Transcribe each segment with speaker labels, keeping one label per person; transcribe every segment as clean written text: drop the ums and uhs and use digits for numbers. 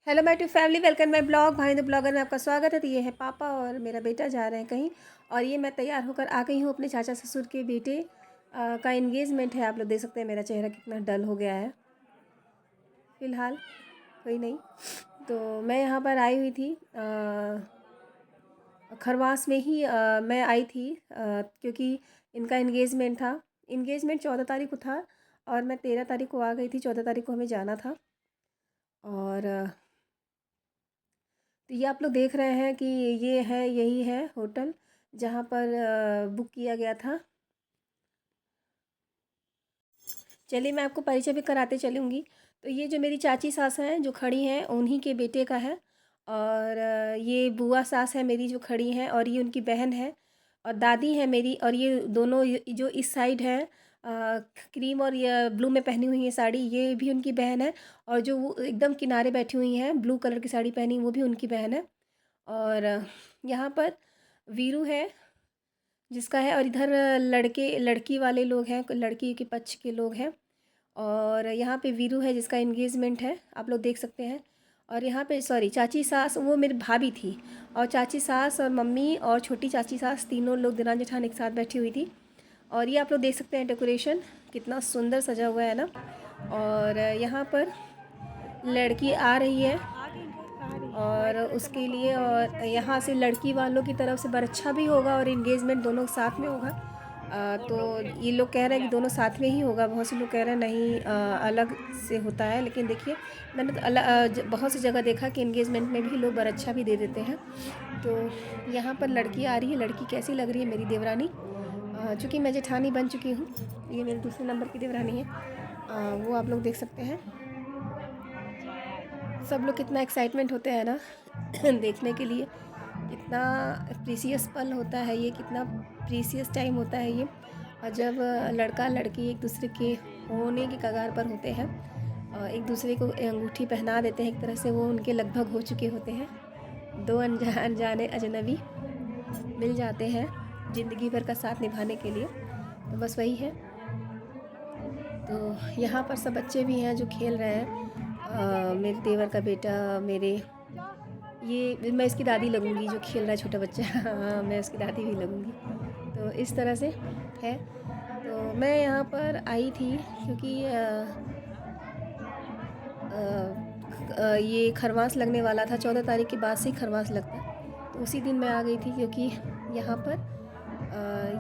Speaker 1: Hello my to family, welcome my blog. भाई the blogger में आपका स्वागत है। तो ये है पापा और मेरा बेटा जा रहे हैं कहीं, और ये मैं तैयार होकर आ गई हूँ। अपने चाचा ससुर के बेटे का एंगेजमेंट है। आप लोग देख सकते हैं मेरा चेहरा कितना डल हो गया है फ़िलहाल। कोई नहीं, तो मैं यहाँ पर आई हुई थी खरवास में ही। मैं आई थी क्योंकि इनका एंगेजमेंट था। एंगेजमेंट 14 तारीख को था और मैं 13 तारीख को आ गई थी। 14 तारीख को हमें जाना था। और तो ये आप लोग देख रहे हैं कि ये है, यही है होटल जहाँ पर बुक किया गया था। चलिए मैं आपको परिचय भी कराते चलूँगी। तो ये जो मेरी चाची सास हैं जो खड़ी हैं, उन्हीं के बेटे का है। और ये बुआ सास है मेरी जो खड़ी हैं, और ये उनकी बहन है और दादी है मेरी। और ये दोनों जो इस साइड है क्रीम और ये ब्लू में पहनी हुई है साड़ी, ये भी उनकी बहन है। और जो वो एकदम किनारे बैठी हुई हैं ब्लू कलर की साड़ी पहनी, वो भी उनकी बहन है। और यहाँ पर वीरू है जिसका है, और इधर लड़के लड़की वाले लोग हैं, लड़की के पक्ष के लोग हैं। और यहाँ पे वीरू है जिसका एंगेजमेंट है, आप लोग देख सकते हैं। और यहाँ पे सॉरी, चाची सास वो मेरी भाभी थी, और चाची सास और मम्मी और छोटी चाची सास तीनों लोग दिरान जेठान एक साथ बैठी हुई थी। और ये आप लोग देख सकते हैं डेकोरेशन कितना सुंदर सजा हुआ है ना। और यहाँ पर लड़की आ रही है और उसके लिए, और यहाँ से लड़की वालों की तरफ से बरच्छा भी होगा और एंगेजमेंट दोनों साथ में होगा। तो ये लोग कह रहे हैं कि दोनों साथ में ही होगा। बहुत से लोग कह रहे हैं नहीं अलग से होता है, लेकिन देखिए मैंने तो बहुत सी जगह देखा कि एंगेजमेंट में भी लोग बरच्छा भी दे देते हैं। तो यहाँ पर लड़की आ रही है। लड़की कैसी लग रही है मेरी देवरानी, चूँकि मैं जेठानी बन चुकी हूँ, ये मेरे दूसरे नंबर की देवरानी है। वो आप लोग देख सकते हैं। सब लोग कितना एक्साइटमेंट होते हैं ना देखने के लिए। कितना प्रीसियस पल होता है ये, कितना प्रीसियस टाइम होता है ये। और जब लड़का लड़की एक दूसरे के होने की कगार पर होते हैं, एक दूसरे को अंगूठी पहना देते हैं, एक तरह से वो उनके लगभग हो चुके होते हैं। दो अनजाने अजनबी मिल जाते हैं ज़िंदगी भर का साथ निभाने के लिए। तो बस वही है। तो यहाँ पर सब बच्चे भी हैं जो खेल रहे हैं। मेरे देवर का बेटा, मेरे ये मैं इसकी दादी लगूंगी जो खेल रहा है छोटा बच्चा हाँ, मैं उसकी दादी भी लगूंगी। तो इस तरह से है। तो मैं यहाँ पर आई थी क्योंकि ये खरवास लगने वाला था। 14 तारीख के बाद से ही खरवास लगता है, तो उसी दिन मैं आ गई थी क्योंकि यहाँ पर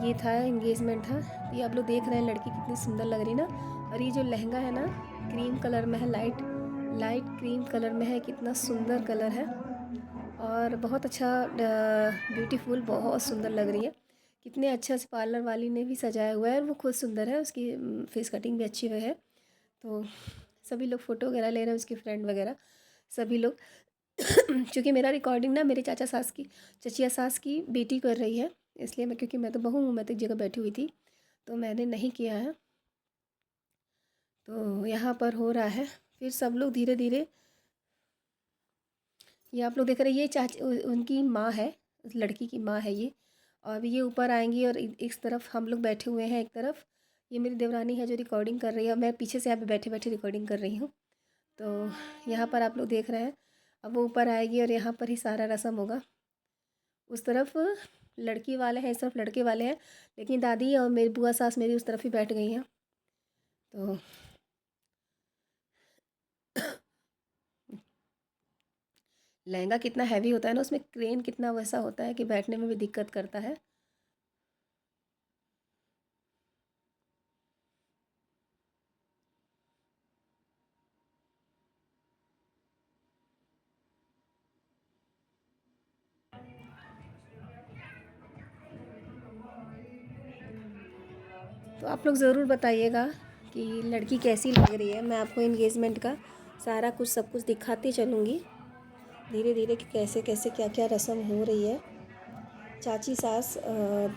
Speaker 1: ये था, एंगेजमेंट था। ये आप लोग देख रहे हैं लड़की कितनी सुंदर लग रही ना। और ये जो लहंगा है ना, क्रीम कलर में है, लाइट लाइट क्रीम कलर में है, कितना सुंदर कलर है और बहुत अच्छा ब्यूटीफुल, बहुत सुंदर लग रही है। कितने अच्छा से पार्लर वाली ने भी सजाया हुआ है, और वो खुद सुंदर है, उसकी फेस कटिंग भी अच्छी हुई है। तो सभी लोग फ़ोटो वगैरह ले रहे हैं, उसकी फ्रेंड वगैरह सभी लोग क्योंकि मेरा रिकॉर्डिंग ना मेरे चाचा सास की, चचिया सास की बेटी कर रही है, इसलिए मैं, क्योंकि मैं तो बहू हूँ, मैं तो एक जगह बैठी हुई थी तो मैंने नहीं किया है। तो यहाँ पर हो रहा है। फिर सब लोग धीरे धीरे, ये आप लोग देख रहे हैं, ये चाची उनकी माँ है, उस लड़की की माँ है ये। और ये ऊपर आएंगी और इस तरफ हम लोग बैठे हुए हैं एक तरफ। ये मेरी देवरानी है जो रिकॉर्डिंग कर रही है, और मैं पीछे से यहाँ पे बैठे बैठे रिकॉर्डिंग कर रही हूँ। तो यहाँ पर आप लोग देख रहे हैं, अब वो ऊपर आएगी और यहाँ पर ही सारा रस्म होगा। उस तरफ लड़की वाले हैं, इस तरफ लड़के वाले हैं, लेकिन दादी और मेरी बुआ सास मेरी उस तरफ ही बैठ गई हैं। तो लहंगा कितना हैवी होता है ना, उसमें क्रेन कितना वैसा होता है कि बैठने में भी दिक्कत करता है। तो आप लोग ज़रूर बताइएगा कि लड़की कैसी लग रही है। मैं आपको एंगेजमेंट का सारा कुछ सब कुछ दिखाती चलूँगी धीरे धीरे कि कैसे कैसे क्या क्या रस्म हो रही है। चाची सास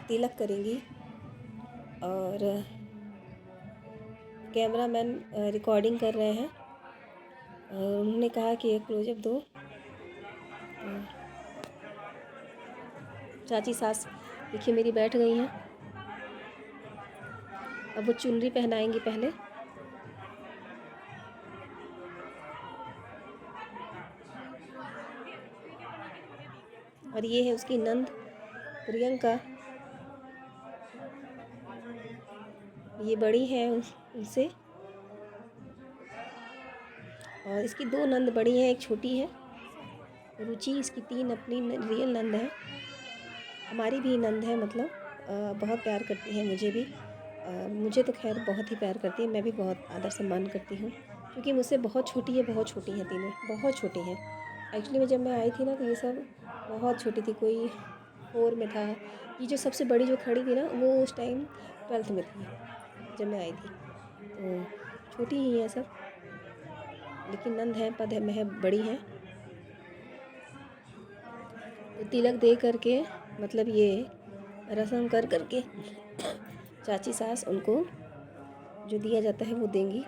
Speaker 1: तिलक करेंगी, और कैमरामैन रिकॉर्डिंग कर रहे हैं। उन्होंने कहा कि एक क्लोजअप दो। तो चाची सास देखिए मेरी बैठ गई हैं। अब वो चुनरी पहनाएंगी पहले। और ये है उसकी नंद प्रियंका, ये बड़ी है उनसे। और इसकी 2 नंद बड़ी हैं, एक छोटी है रुचि। इसकी 3 अपनी रियल नंद है। हमारी भी नंद है, मतलब बहुत प्यार करती है मुझे भी। मुझे तो खैर बहुत ही प्यार करती है, मैं भी बहुत आदर सम्मान करती हूँ, क्योंकि मुझसे बहुत छोटी है, बहुत छोटी हैं तीनों, बहुत छोटी हैं। एक्चुअली में जब मैं आई थी ना, तो ये सब बहुत छोटी थी, कोई 4 में था। ये जो सबसे बड़ी जो खड़ी थी ना, वो उस टाइम 12th में थी जब मैं आई थी। तो छोटी ही हैं सब, लेकिन नंद है, पद है, मैं बड़ी हैं। तो तिलक दे करके, मतलब ये रस्म कर करके चाची सास उनको जो दिया जाता है वो देंगी।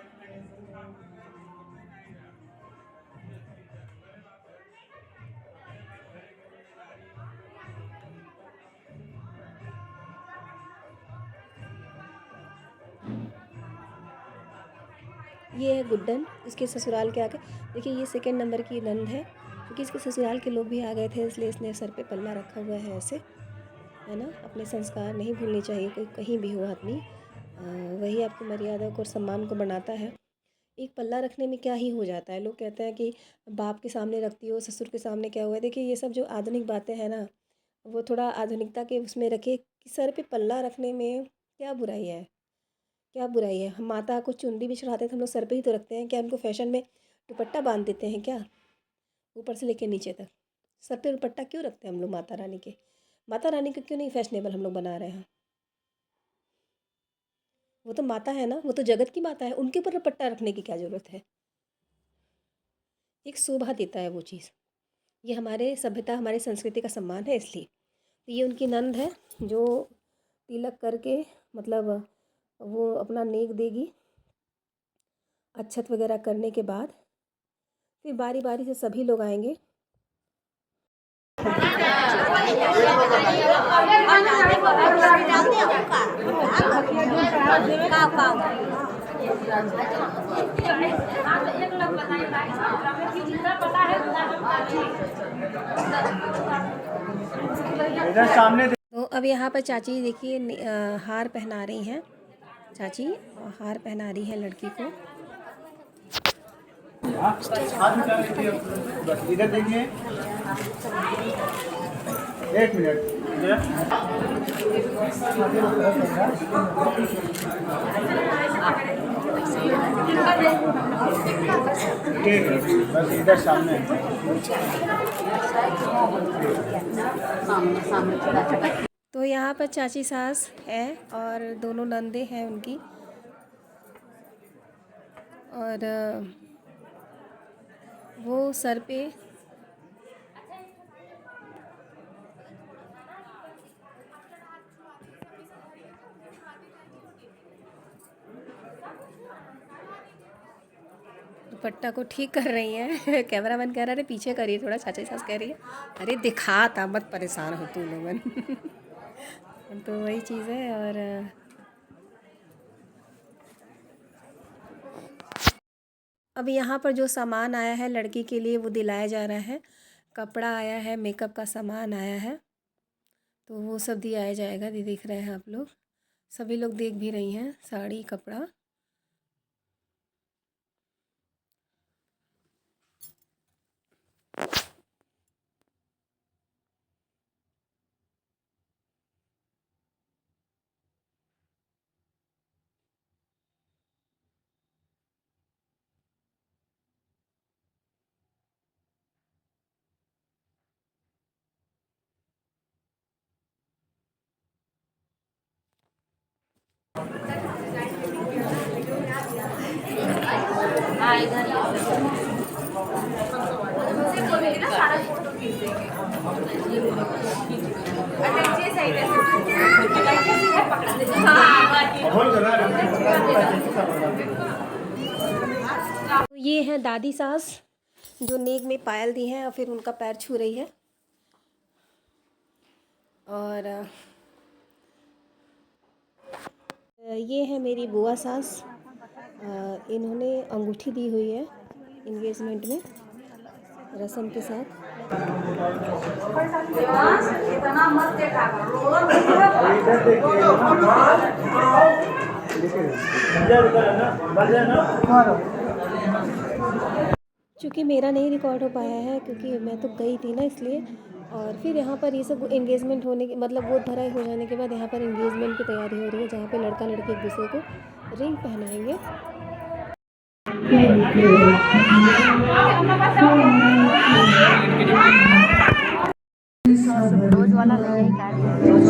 Speaker 1: ये है गुड्डन, इसके ससुराल के आगे। देखिए ये 2nd नंबर की नंद है, क्योंकि इसके ससुराल के लोग भी आ गए थे, इसलिए इसने सर पे पल्ला रखा हुआ है ऐसे, है ना। अपने संस्कार नहीं भूलने चाहिए, कोई कहीं भी हो आदमी, वही आपको मर्यादा को और सम्मान को बनाता है। एक पल्ला रखने में क्या ही हो जाता है। लोग कहते हैं कि बाप के सामने रखती हो, ससुर के सामने क्या हुआ है। देखिए ये सब जो आधुनिक बातें हैं ना, वो थोड़ा आधुनिकता के उसमें रखे कि सर पे पल्ला रखने में क्या बुराई है, क्या बुराई है। हम माता को चुनरी भी चढ़ाते थे, हम लोग सर पे ही तो रखते हैं। क्या उनको फैशन में दुपट्टा बांध देते हैं क्या, ऊपर से लेके नीचे तक? सर पे दुपट्टा क्यों रखते हैं हम लोग माता रानी के? माता रानी को क्यों नहीं फैशनेबल हम लोग बना रहे हैं? वो तो माता है ना, वो तो जगत की माता है, उनके ऊपर दुपट्टा रखने की क्या ज़रूरत है? एक शोभा देता है वो चीज़। ये हमारे सभ्यता, हमारी संस्कृति का सम्मान है, इसलिए। तो ये उनकी नंद है जो तिलक करके, मतलब वो अपना नेक देगी। अच्छत वगैरह करने के बाद फिर बारी बारी से सभी लोग आएंगे।
Speaker 2: इधर सामने
Speaker 1: तो अब यहाँ पर चाची देखिए हार पहना रही हैं। चाची हार पहना रही है लड़की को।
Speaker 2: हाथ उठा लीजिए, बस इधर देखिए, 1 मिनट। ठीक है, बस इधर सामने।
Speaker 1: तो यहाँ पर चाची सास है और दोनों नंदे हैं उनकी। और वो सर पे दुपट्टा को ठीक कर रही हैं। कैमरामैन कह रहा है अरे पीछे करिए थोड़ा, चाचा सास कह रही है अरे दिखाता मत, परेशान हो तू लोगन। तो वही चीज़ है। और अब यहाँ पर जो सामान आया है लड़की के लिए वो दिलाया जा रहा है। कपड़ा आया है, मेकअप का सामान आया है, तो वो सब दिया जाएगा। देख रहे हैं आप लोग, सभी लोग देख भी रही हैं, साड़ी कपड़ा। तो ये है दादी सास जो नेक में पायल दी हैं और फिर उनका पैर छू रही है। और ये है मेरी बुआ सास, इन्होंने अंगूठी दी हुई है इंगेजमेंट में। रसम के साथ। चूँकि मेरा नहीं रिकॉर्ड हो पाया है क्योंकि मैं तो गई थी ना, इसलिए। और फिर यहाँ पर ये सब एंगेजमेंट होने के मतलब गोद भराई हो जाने के बाद यहाँ पर एंगेजमेंट की तैयारी हो रही है, जहाँ पे लड़का लड़की एक दूसरे को रिंग पहनाएंगे।
Speaker 3: रोज वाला नहीं रोज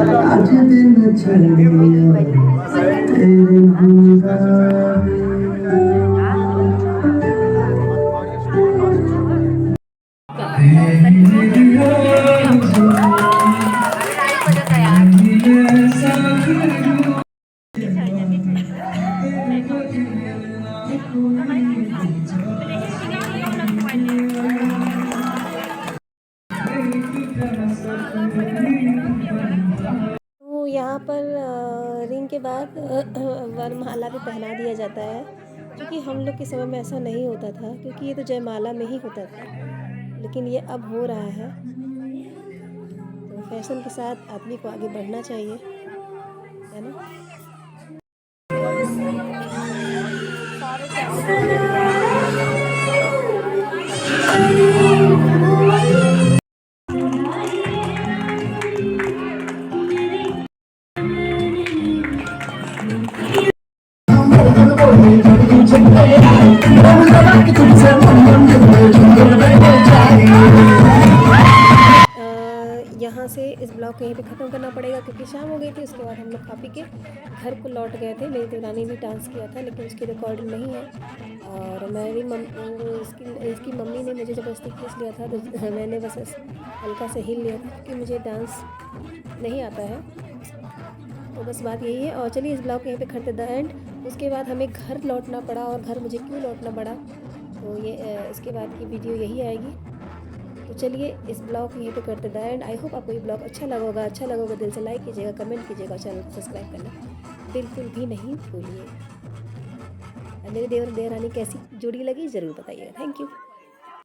Speaker 1: तो यहाँ पर रिंग के बाद वरमाला भी पहना दिया जाता है, क्योंकि हम लोग के समय में ऐसा नहीं होता था, क्योंकि ये तो जयमाला में ही होता था, लेकिन ये अब हो रहा है। तो फैशन के साथ आदमी को आगे बढ़ना चाहिए, है ना। यहाँ से इस ब्लॉग को यहीं पे ख़त्म करना पड़ेगा, क्योंकि शाम हो गई थी। उसके बाद हम लोग खा पी के घर को लौट गए थे। मेरी देवरानी ने डांस किया था, लेकिन उसकी रिकॉर्डिंग नहीं है। और मेरी इसकी मम्मी ने मुझे ज़बरदस्ती खींच लिया था, तो मैंने बस हल्का से हिल लिया था, क्योंकि मुझे डांस नहीं आता है। तो बस बात यही है। और चलिए इस ब्लॉग को यहीं पे करते द एंड। उसके बाद हमें घर लौटना पड़ा, और घर मुझे क्यों लौटना पड़ा, तो ये इसके बाद की वीडियो यही आएगी। तो चलिए इस ब्लॉग को यहीं पे करते द एंड। आई होप आपको ये ब्लॉग अच्छा लगा होगा। दिल से लाइक कीजिएगा, कमेंट कीजिएगा, चैनल को सब्सक्राइब करना बिल्कुल भी नहीं भूलिए। मेरी देवरानी कैसी जोड़ी लगी ज़रूर बताइएगा। Thank you.